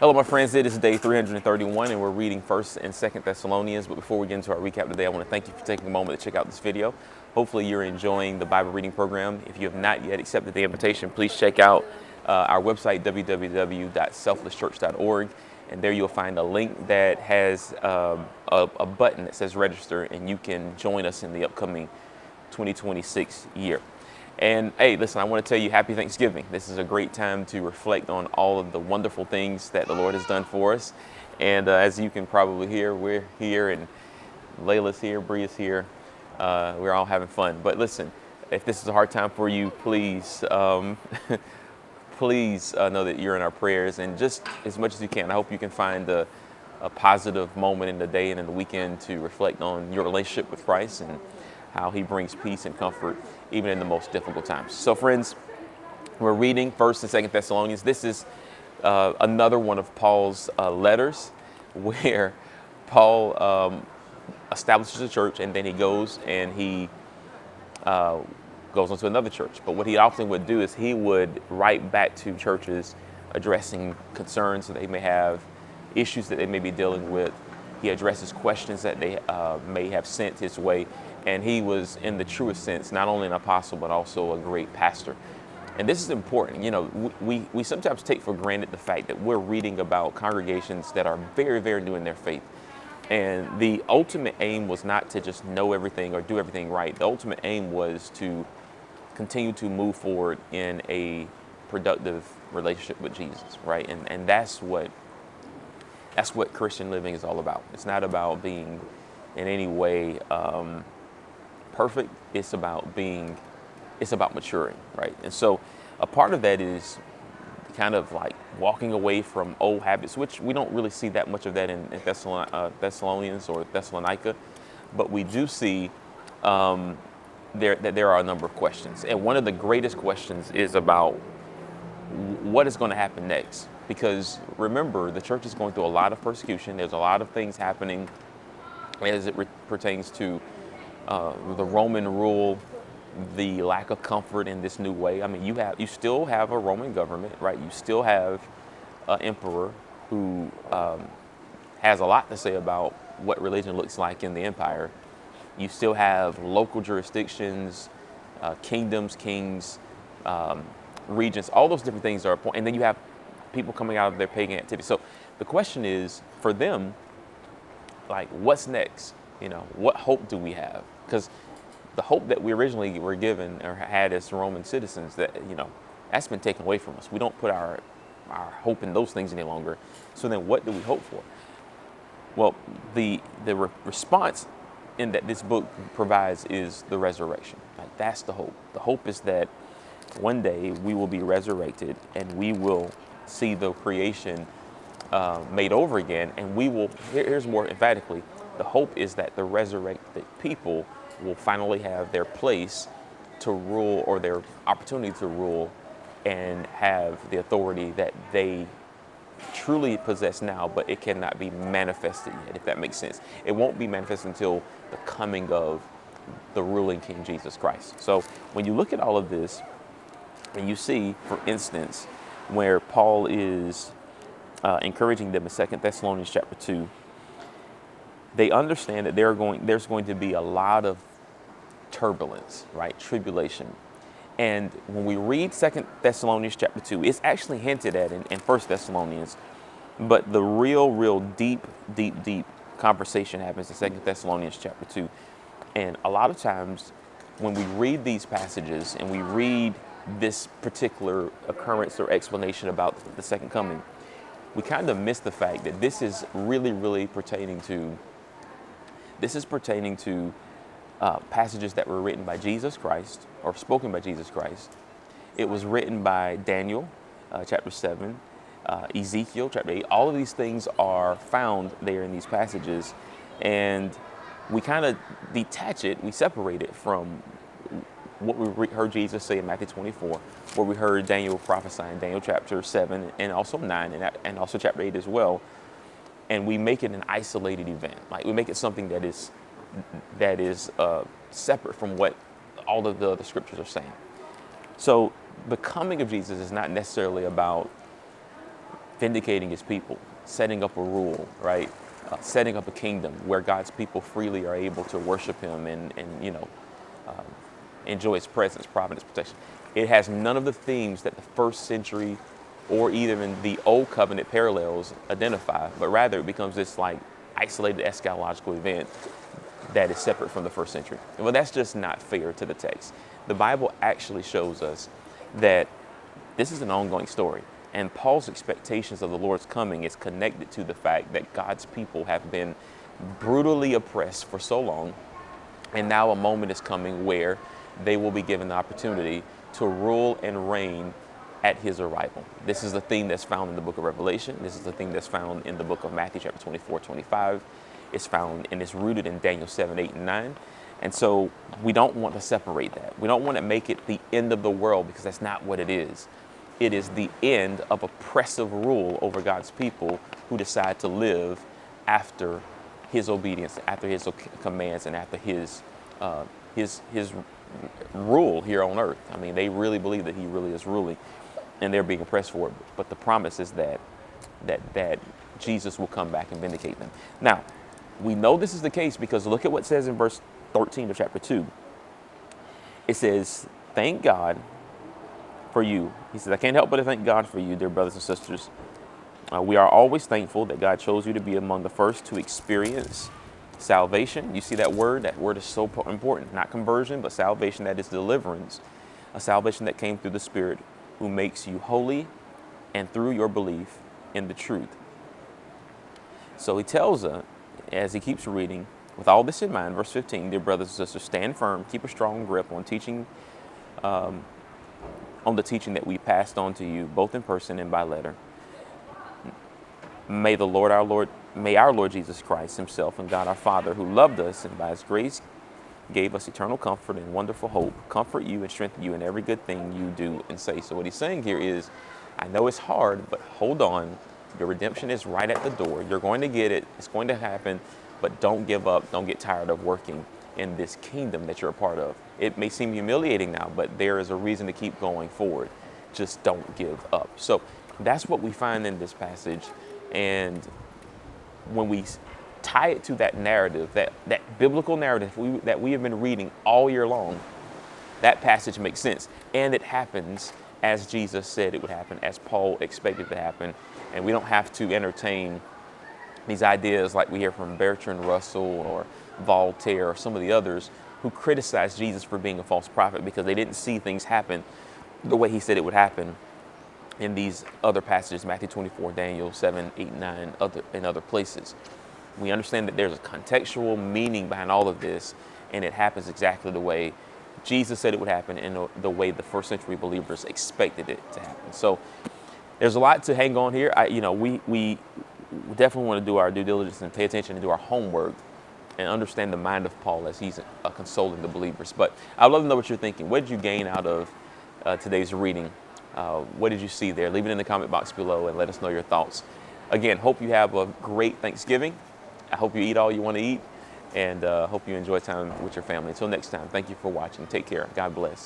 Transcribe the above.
Hello, my friends. It is day 331, and we're reading 1st and 2nd Thessalonians. But before we get into our recap today, I want to thank you for taking a moment to check out this video. Hopefully, you're enjoying the Bible reading program. If you have not yet accepted the invitation, please check out our website, www.selflesschurch.org. And there you'll find a link that has a button that says register, and you can join us in the upcoming 2026 year. And hey, listen, I want to tell you happy Thanksgiving. This is a great time to reflect on all of the wonderful things that the Lord has done for us. And as you can probably hear, we're here, and Layla's here, Bria's here. We're all having fun. But listen, if this is a hard time for you, please, please know that you're in our prayers, and just as much as you can. I hope you can find a positive moment in the day and in the weekend to reflect on your relationship with Christ and how he brings peace and comfort even in the most difficult times. So friends, we're reading 1st and 2nd Thessalonians. This is another one of Paul's letters where Paul establishes a church, and then he goes and he goes on to another church. But what he often would do is he would write back to churches addressing concerns that they may have, issues that they may be dealing with. He addresses questions that they may have sent his way. And he was, in the truest sense, not only an apostle, but also a great pastor. And this is important. You know, we sometimes take for granted the fact that we're reading about congregations that are very, very new in their faith. And the ultimate aim was not to just know everything or do everything right. The ultimate aim was to continue to move forward in a productive relationship with Jesus, right? And that's what Christian living is all about. It's not about being in any way perfect. It's about maturing, right? And so a part of that is kind of like walking away from old habits, which we don't really see that much of that in Thessalonians or Thessalonica, but we do see that there are a number of questions. And one of the greatest questions is about what is going to happen next. Because remember, the church is going through a lot of persecution. There's a lot of things happening as it pertains to the Roman rule, the lack of comfort in this new way. I mean, you still have a Roman government, right? You still have an emperor who has a lot to say about what religion looks like in the empire. You still have local jurisdictions, kingdoms, kings, regions. All those different things are important. And then you have people coming out of their pagan activity. So the question is, for them, like, what's next? You know, what hope do we have? Because the hope that we originally were given or had as Roman citizens, that, you know, that's been taken away from us. We don't put our hope in those things any longer. So then what do we hope for? Well, the response in that this book provides is the resurrection. Like, that's the hope. The hope is that one day we will be resurrected, and we will see the creation made over again, and we will, here's more emphatically, the hope is that the resurrected people will finally have their place to rule, or their opportunity to rule, and have the authority that they truly possess now, but it cannot be manifested yet, if that makes sense. It won't be manifested until the coming of the ruling King Jesus Christ. So when you look at all of this, and you see, for instance, where Paul is encouraging them in 2 Thessalonians chapter 2, they understand that there's going to be a lot of turbulence, right? Tribulation. And when we read 2 Thessalonians chapter 2, it's actually hinted at in 1 Thessalonians, but the real deep conversation happens in 2 Thessalonians chapter 2. And a lot of times when we read these passages and we read this particular occurrence or explanation about the second coming, we kind of miss the fact that this is really pertaining to passages that were written by Jesus Christ, or spoken by Jesus Christ. It was written by Daniel, chapter 7, Ezekiel, chapter 8. All of these things are found there in these passages, and we kind of detach it, we separate it from what we heard Jesus say in Matthew 24, where we heard Daniel prophesy in Daniel chapter 7, and also 9, and also chapter 8 as well. And we make it an isolated event. Like, we make it something that is separate from what all of the other scriptures are saying. So the coming of Jesus is not necessarily about vindicating his people, setting up a rule, right? Setting up a kingdom where God's people freely are able to worship him and enjoy his presence, providence, protection. It has none of the themes that the first century or even the old covenant parallels identify, but rather it becomes this like isolated eschatological event that is separate from the first century. Well, that's just not fair to the text. The Bible actually shows us that this is an ongoing story. And Paul's expectations of the Lord's coming is connected to the fact that God's people have been brutally oppressed for so long. And now a moment is coming where they will be given the opportunity to rule and reign at his arrival. This is the theme that's found in the book of Revelation. This is the theme that's found in the book of Matthew chapter 24, 25. It's found and it's rooted in Daniel 7, 8, and 9. And so we don't want to separate that. We don't want to make it the end of the world because that's not what it is. It is the end of oppressive rule over God's people who decide to live after his obedience, after his commands, and after his rule here on earth. I mean, they really believe that he really is ruling, and they're being oppressed for it. But the promise is that Jesus will come back and vindicate them. Now, we know this is the case because look at what it says in verse 13 of chapter 2. It says, "Thank God for you." He says, "I can't help but to thank God for you, dear brothers and sisters. We are always thankful that God chose you to be among the first to experience salvation." You see that word? That word is so important. Not conversion, but salvation, that is deliverance. A salvation that came through the Spirit who makes you holy and through your belief in the truth. So he tells us, as he keeps reading, with all this in mind, verse 15, "Dear brothers and sisters, stand firm, keep a strong grip on the teaching that we passed on to you, both in person and by letter. May our Lord Jesus Christ himself and God our Father, who loved us and by his grace gave us eternal comfort and wonderful hope, comfort you and strengthen you in every good thing you do and say." So what he's saying here is, I know it's hard, but hold on. Your redemption is right at the door. You're going to get it. It's going to happen, but don't give up. Don't get tired of working in this kingdom that you're a part of. It may seem humiliating now, but there is a reason to keep going forward. Just don't give up. So that's what we find in this passage. And when we tie it to that narrative, that biblical narrative that we have been reading all year long, that passage makes sense. And it happens as Jesus said it would happen, as Paul expected to happen. And we don't have to entertain these ideas like we hear from Bertrand Russell or Voltaire or some of the others who criticize Jesus for being a false prophet because they didn't see things happen the way he said it would happen in these other passages, Matthew 24, Daniel 7, 8, 9, and other places. We understand that there's a contextual meaning behind all of this, and it happens exactly the way Jesus said it would happen and the way the first century believers expected it to happen. So there's a lot to hang on here. We definitely want to do our due diligence and pay attention and do our homework and understand the mind of Paul as he's consoling the believers. But I'd love to know what you're thinking. What did you gain out of today's reading? What did you see there? Leave it in the comment box below and let us know your thoughts. Again, hope you have a great Thanksgiving. I hope you eat all you want to eat, and hope you enjoy time with your family. Until next time, thank you for watching. Take care. God bless.